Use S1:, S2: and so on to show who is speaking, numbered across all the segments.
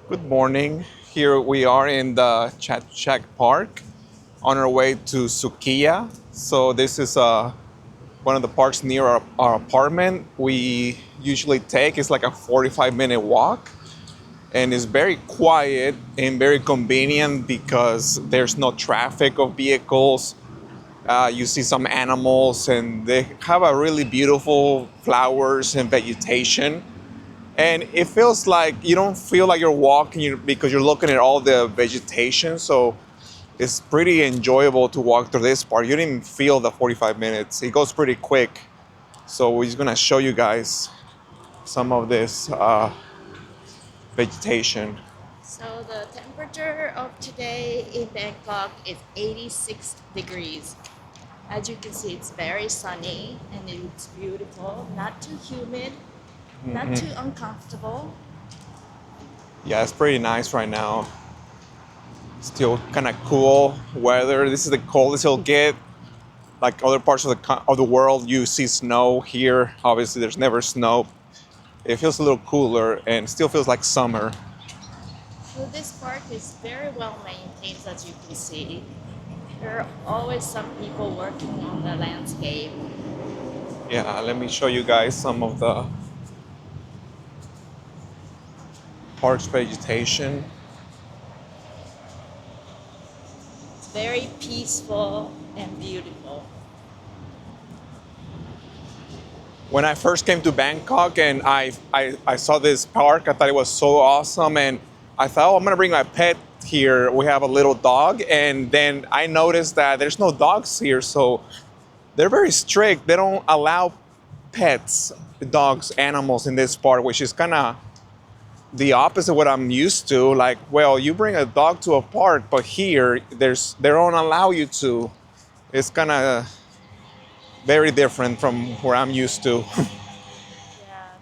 S1: Good morning. Here we are in the Chatuchak Park on our way to Sukiya. So this is one of the parks near our apartment. We usually take, it's like a 45-minute walk, and it's very quiet and very convenient because there's no traffic of vehicles. You see some animals, and they have a really beautiful flowers and vegetation, and it feels like you don't feel like you're walking because you're looking at all the vegetation. So it's pretty enjoyable to walk through this park. You don't even feel the 45 minutes. It goes pretty quick. So we're just gonna show you guys some of this vegetation.
S2: So the temperature of today in Bangkok is 86 degrees. As you can see, it's very sunny and it's beautiful, not too humid, not too uncomfortable.
S1: Yeah, it's pretty nice right now. Still kind of cool weather. This is the coldest it'll get. Like other parts of the world, you see snow. Here, obviously, there's never snow. It feels a little cooler and still feels like summer.
S2: So this park is very well maintained, as you can see. There are always some people working on the landscape.
S1: Yeah, let me show you guys some of the park's vegetation.
S2: It's very peaceful and beautiful.
S1: When I first came to Bangkok and I saw this park, I thought it was so awesome. And I thought, oh, I'm going to bring my pet here. We have a little dog. And then I noticed that there's no dogs here. So they're very strict. They don't allow pets, dogs, animals in this park, which is kind of the opposite of what I'm used to. Like, well, you bring a dog to a park, but here they don't allow you to. It's kind of very different from where I'm used to.
S2: Yeah.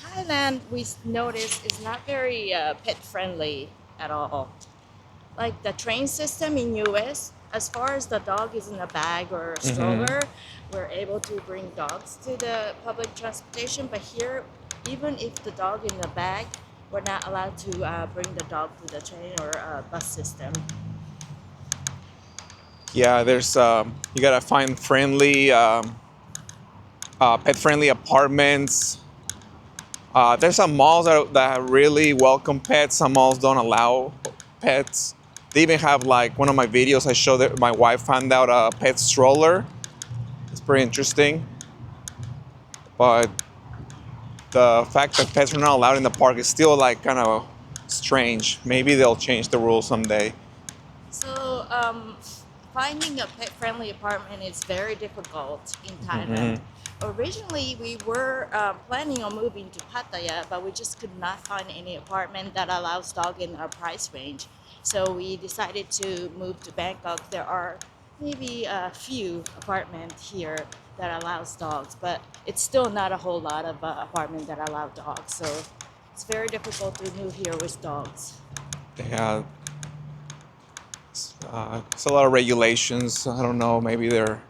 S2: Thailand, noticed, is not very pet friendly at all. Like the train system in US, as far as the dog is in a bag or a
S1: Hmm.
S2: stroller, we're able to bring dogs to the public transportation. But here, even if the dog in the bag, we're not allowed to bring the dog to the train or bus system.
S1: Yeah, there's you gotta find pet-friendly apartments. There's some malls that really welcome pets. Some malls don't allow pets. They even have, like, one of my videos I showed that my wife found out a pet stroller. It's pretty interesting. But the fact that pets are not allowed in the park is still like kind of strange. Maybe they'll change the rules someday.
S2: So, finding a pet friendly apartment is very difficult in Thailand.
S1: Hmm.
S2: Originally, we were planning on moving to Pattaya, but we just could not find any apartment that allows dog in our price range. So, we decided to move to Bangkok. There are maybe a few apartments here that allows dogs, but it's still not a whole lot of apartment that allow dogs. So, it's very difficult to move here with dogs.
S1: Yeah, it's a lot of regulations. I don't know. Maybe they're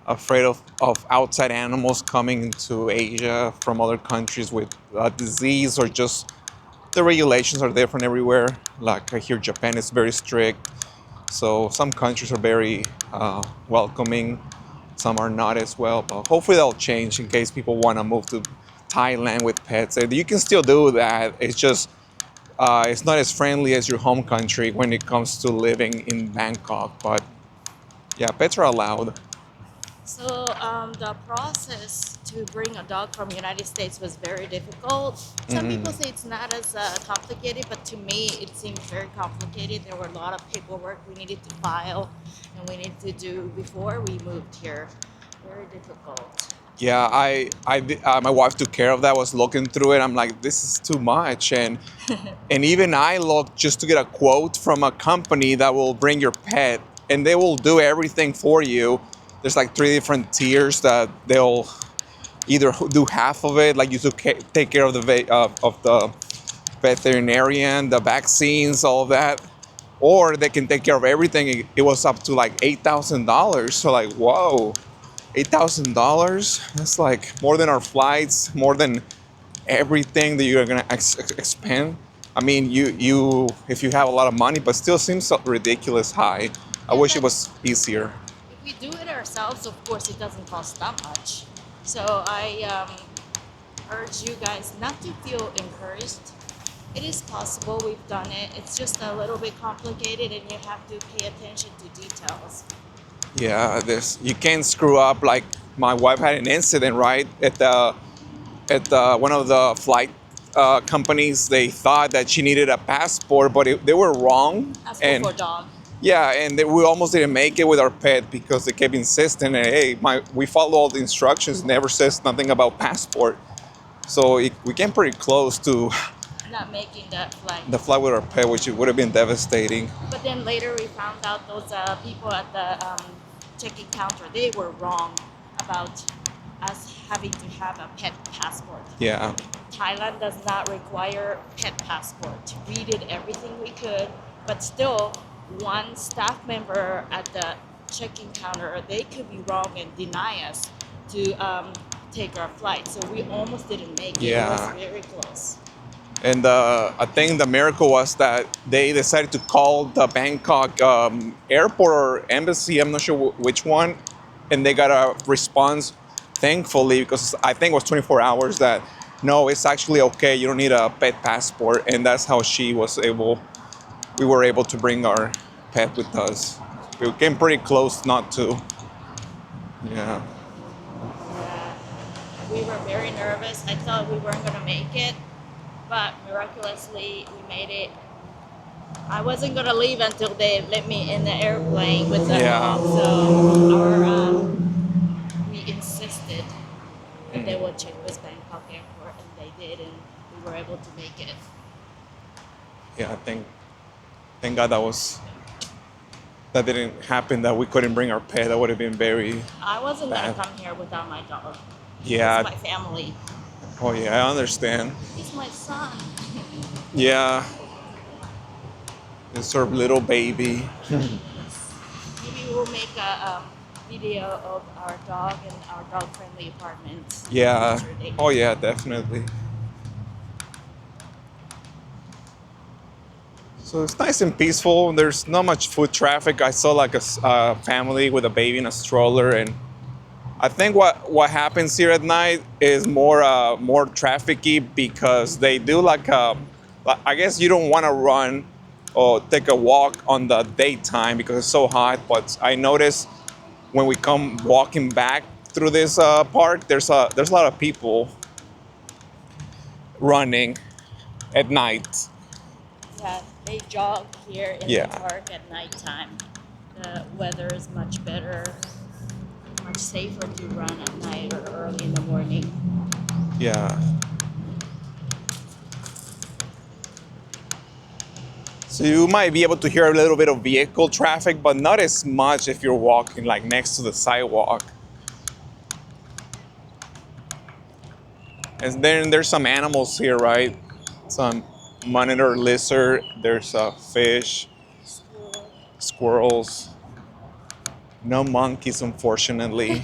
S1: afraid of outside animals coming into Asia from other countries with disease, or just the regulations are different everywhere. Like here, Japan is very strict. So some countries are very welcoming. Some are not as well. But hopefully that'll change in case people want to move to Thailand with pets. And you can still do that. It's just it's not as friendly as your home country when it comes to living in Bangkok. But yeah, pets are allowed.
S2: So the process to bring a dog from United States was very difficult. Some people say it's not as complicated, but to me it seemed very complicated. There were a lot of paperwork we needed to file and we needed to do before we moved here. Very difficult.
S1: Yeah, my wife took care of that. Was looking through it. I'm like, this is too much, and even I looked just to get a quote from a company that will bring your pet, and they will do everything for you. There's like three different tiers that they'll either do half of it, like you to take care of the veterinarian, the vaccines, all of that, or they can take care of everything. It was up to like $8,000. So like, whoa. $8,000. That's like more than our flights, more than everything that you're gonna expend. I mean, you if you have a lot of money, but still seems so ridiculous high. I
S2: Yeah,
S1: wish it
S2: but
S1: was easier.
S2: if we do it ourselves, of course, it doesn't cost that much. So I urge you guys not to feel encouraged. It is possible. We've done it. It's just a little bit complicated, and you have to pay attention to details.
S1: Yeah, this you can't screw up. Like my wife had an incident right at one of the flight companies. They thought that she needed a passport, but they were wrong.
S2: Passport
S1: And
S2: for dog.
S1: yeah, and we almost didn't make it with our pet because they kept insisting. Hey, we follow all the instructions. Never says nothing about passport. So we came pretty close to
S2: Not making that flight.
S1: the flight with our pet, which would have been devastating.
S2: But then later we found out those people at the check-in counter, they were wrong about us having to have a pet passport.
S1: Yeah,
S2: Thailand does not require pet passport. We did everything we could, but still, one staff member at the check-in counter, they could be wrong and deny us to take our flight. So we almost didn't make it. It
S1: yeah.
S2: was very close.
S1: And I think the miracle was that they decided to call the Bangkok airport or embassy. I'm not sure which one, and they got a response. Thankfully, because I think it was 24 hours that no, it's actually okay. You don't need a pet passport, and that's how she was able. We were able to bring our pet with us. We came pretty close not to. Yeah.
S2: We were very nervous. I thought we weren't going to make it, but miraculously we made it. I wasn't going to leave until they let me in the airplane with the
S1: Yeah.
S2: dog. So we insisted that they would check this Bangkok airport, and they did, and we were able to make it.
S1: Yeah, thank God that didn't happen. That we couldn't bring our pet. That would have been very
S2: I wasn't going
S1: bad.
S2: to come here without my dog.
S1: Yeah.
S2: It's my family.
S1: Oh yeah, I understand.
S2: He's my son.
S1: Yeah. It's our little baby.
S2: Maybe we'll make a video of our dog and our dog-friendly apartment.
S1: Yeah.
S2: Future date.
S1: Oh yeah, definitely. So it's nice and peaceful. There's not much foot traffic. I saw like a family with a baby in a stroller, and I think what happens here at night is more trafficy because they do I guess you don't want to run or take a walk on the daytime because it's so hot. But I noticed when we come walking back through this park, there's a lot of people running at night.
S2: Yeah, they jog here in
S1: Yeah.
S2: the park at nighttime. The weather is much better, much safer to run at night or early in the morning.
S1: Yeah. So you might be able to hear a little bit of vehicle traffic, but not as much if you're walking like next to the sidewalk. And then there's some animals here, right? Some monitor lizard. There's a fish,
S2: School.
S1: squirrels. No monkeys, unfortunately.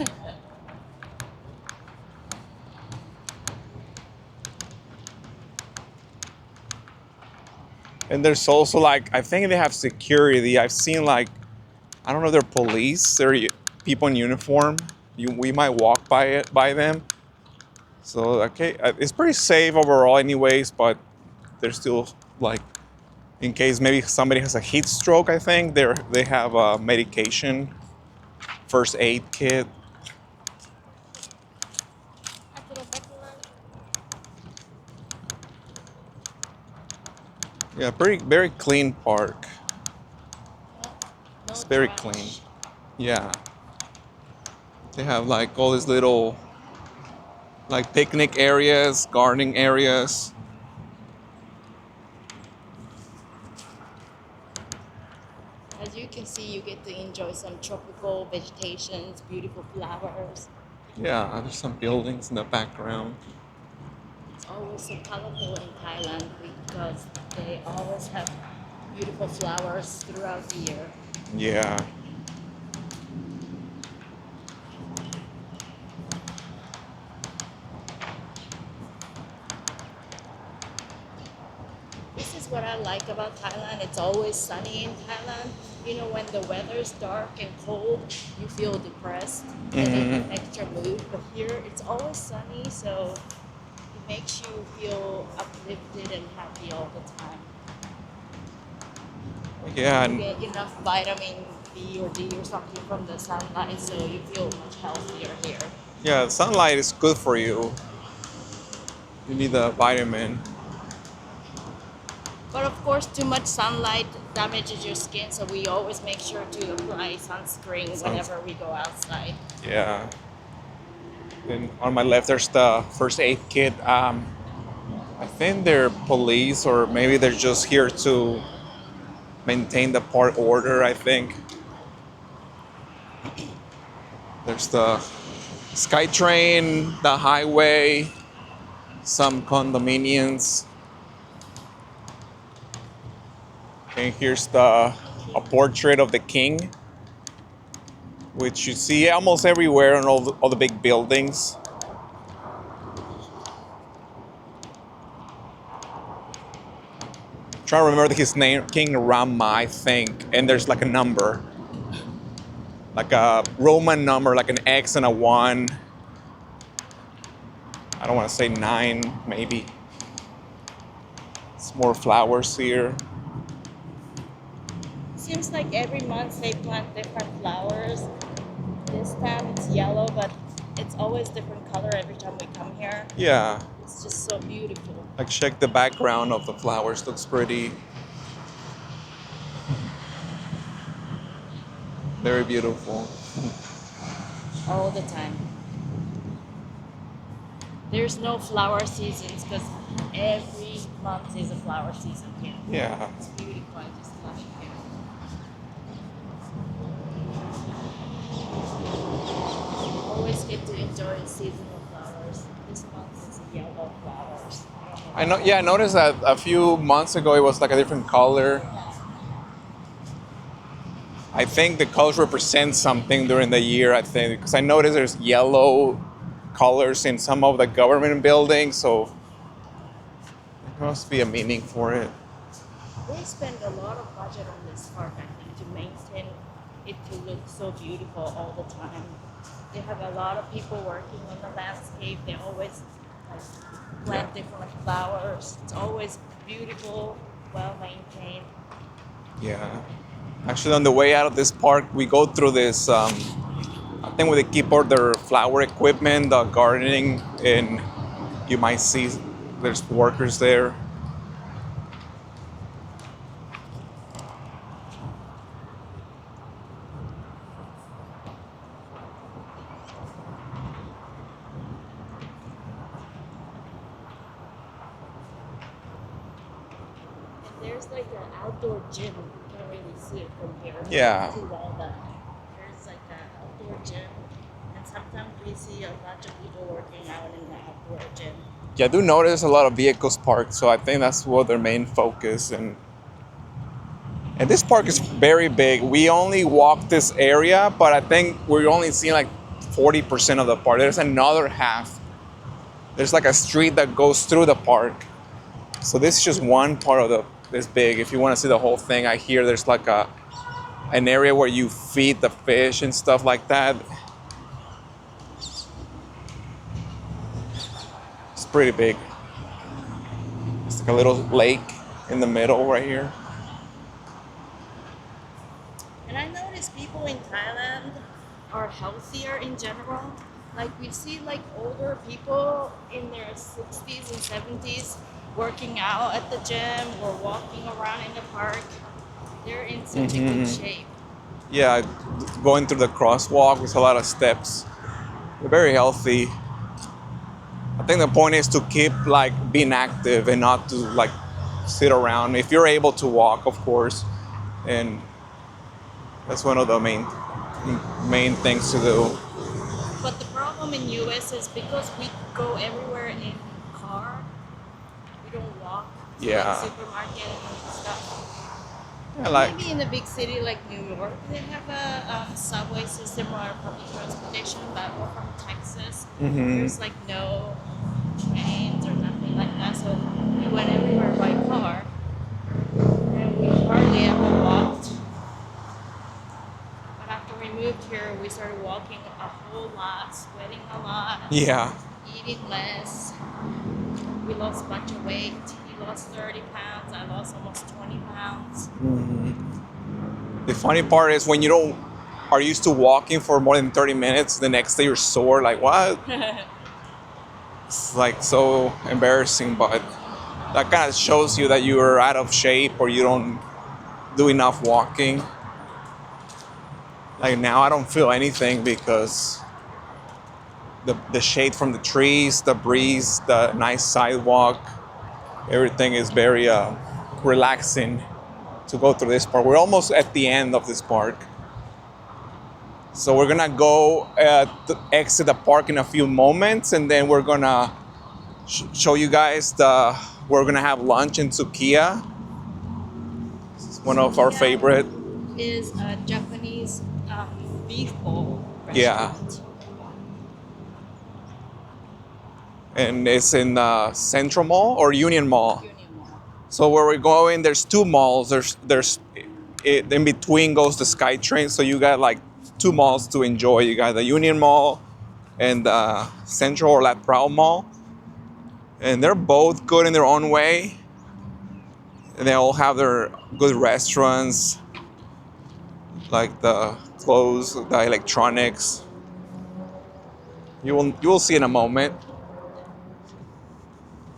S1: And there's also like I think they have security. I've seen like I don't know if they're police. They're people in uniform. We might walk by them. So okay, it's pretty safe overall, anyways. But there's still like in case maybe somebody has a heat stroke. I think they have a medication, first aid kit. Yeah, very clean park.
S2: No
S1: It's very
S2: trash.
S1: clean. Yeah. They have like all these little like picnic areas, gardening areas.
S2: As you can see, you get to enjoy some tropical vegetations, beautiful flowers.
S1: Yeah, there's some buildings in the background.
S2: It's always so colorful in Thailand because they always have beautiful flowers throughout the year.
S1: Yeah.
S2: This is what I like about Thailand. It's always sunny in Thailand. You know, when the weather's dark and cold, you feel depressed and in an extra mood. But here, it's always sunny, so it makes you feel uplifted and happy all the time.
S1: Yeah,
S2: You
S1: and
S2: get enough vitamin B or D or something from the sunlight, so you feel much healthier here.
S1: yeah, sunlight is good for you. You need the vitamin.
S2: But of course, too much sunlight damages your skin, so we always make sure to apply sunscreen
S1: Suns-
S2: whenever we go outside.
S1: Yeah. And on my left, there's the first aid kit. I think they're police, or maybe they're just here to maintain the park order. I think there's the SkyTrain, the highway, some condominiums, and here's the a portrait of the king, which you see almost everywhere on all the big buildings. Trying to remember his name, King Rama, I think, and there's like a number, like a Roman number, like an X and a 1. I don't want to say 9, maybe. It's more flowers here.
S2: Seems like every month they plant different flowers. This time it's yellow, but it's always different color every time we come here.
S1: Yeah,
S2: It's just so beautiful.
S1: like check the background of the flowers, looks pretty. Very beautiful.
S2: All the time. There's no flower seasons because every month is a flower season here.
S1: Yeah.
S2: It's beautiful. I just love it here. Always get to enjoy seasonal flowers. This month is yellow flowers.
S1: I know. Yeah, I noticed that a few months ago it was like a different color. I think the colors represent something during the year. I think because I noticed there's yellow colors in some of the government buildings, so there must be a meaning for it.
S2: They spend a lot of budget on this park, I think, to maintain it to look so beautiful all the time. They have a lot of people working on the landscape. They always plant different flowers. It's always beautiful, well maintained.
S1: Yeah. Actually, on the way out of this park, we go through this. I think where they keep all their flower equipment, the gardening, and you might see there's workers there.
S2: And there's like an outdoor gym. You can't really see it from here.
S1: Yeah.
S2: Too well done. There's like an outdoor gym, and sometimes we see a bunch of people working out in the outdoor gym.
S1: Yeah, I do notice a lot of vehicles parked, so I think that's what their main focus. And this park is very big. We only walked this area, but I think we're only seeing like 40% of the park. There's another half. There's like a street that goes through the park. So this is just one part of this big. If you want to see the whole thing, I hear there's like an area where you feed the fish and stuff like that. It's pretty big. It's like a little lake in the middle right here.
S2: And I notice people in Thailand are healthier in general. Like we see like older people in their 60s and 70s working out at the gym or walking around in the park. They're in such a good shape.
S1: Yeah, going through the crosswalk with a lot of steps. They're very healthy. I think the point is to keep like being active and not to like sit around. If you're able to walk, of course, and that's one of the main things to do.
S2: But the problem in US is because we go everywhere in car, we don't walk to
S1: Yeah.
S2: the supermarket and stuff.
S1: Yeah, like
S2: Maybe in a big city like New York, they have a subway system or public transportation, but we're from Texas. There's like no trains or nothing like that, so we went everywhere by car. we started walking a whole lot, sweating a lot,
S1: Yeah.
S2: eating less. We lost a bunch of weight. He lost 30 pounds. I lost almost 20 pounds.
S1: The funny part is when you don't are used to walking for more than 30 minutes, the next day you're sore. Like, what? It's like so embarrassing, but that kind of shows you that you're out of shape or you don't do enough walking. Like now I don't feel anything because the shade from the trees, the breeze, the nice sidewalk, everything is very relaxing to go through this park. We're almost at the end of this park. So we're gonna go exit the park in a few moments, and then we're gonna show you guys we're gonna have lunch in Tsukiya. It's one of our favorite.
S2: Is a Japanese beef bowl
S1: Yeah.
S2: restaurant.
S1: And it's in Central Mall or Union Mall.
S2: Union Mall.
S1: So where we're going, there's two malls. There's in between goes the SkyTrain. So you got like two malls to enjoy. You got the Union Mall and the Central Ladprao Mall, and they're both good in their own way. And they all have their good restaurants, like the clothes, the electronics. You will see in a moment.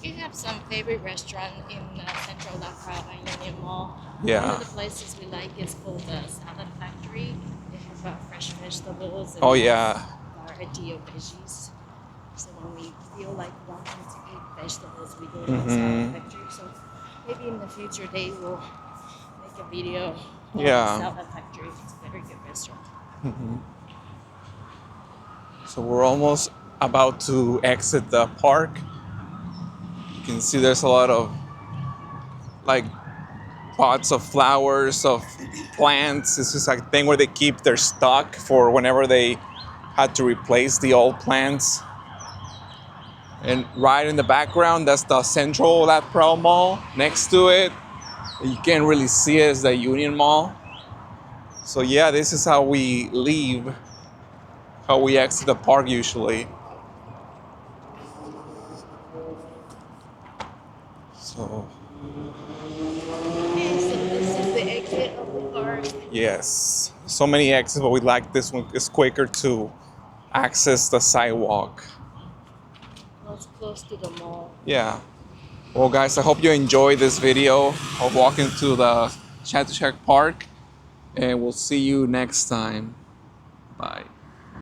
S2: We have some favorite restaurant in Central Ladprao and Union Mall.
S1: Yeah.
S2: One of the places we like is called the Salad Factory. They have fresh vegetables and
S1: Oh yeah.
S2: variety of veggies. So when we feel like wanting to eat vegetables, we go to
S1: Mm-hmm.
S2: the Salad Factory. So maybe in the future they will make a video on
S1: Yeah.
S2: the Salad Factory. It's a very good restaurant.
S1: So we're almost about to exit the park. You can see there's a lot of like pots of flowers, of plants. This is a thing where they keep their stock for whenever they had to replace the old plants. And right in the background, that's the Central Ladprao Mall. Next to it, you can't really see it, is the Union Mall. So yeah, this is how we leave, how we exit the park usually. So
S2: Okay, so this is the exit of the park.
S1: yes, so many exits, but we like this one. It's quicker to access the sidewalk.
S2: Well, it's close to the mall.
S1: Yeah. Well, guys, I hope you enjoyed this video of walking to the Chatuchak Park, and we'll see you next time. Bye.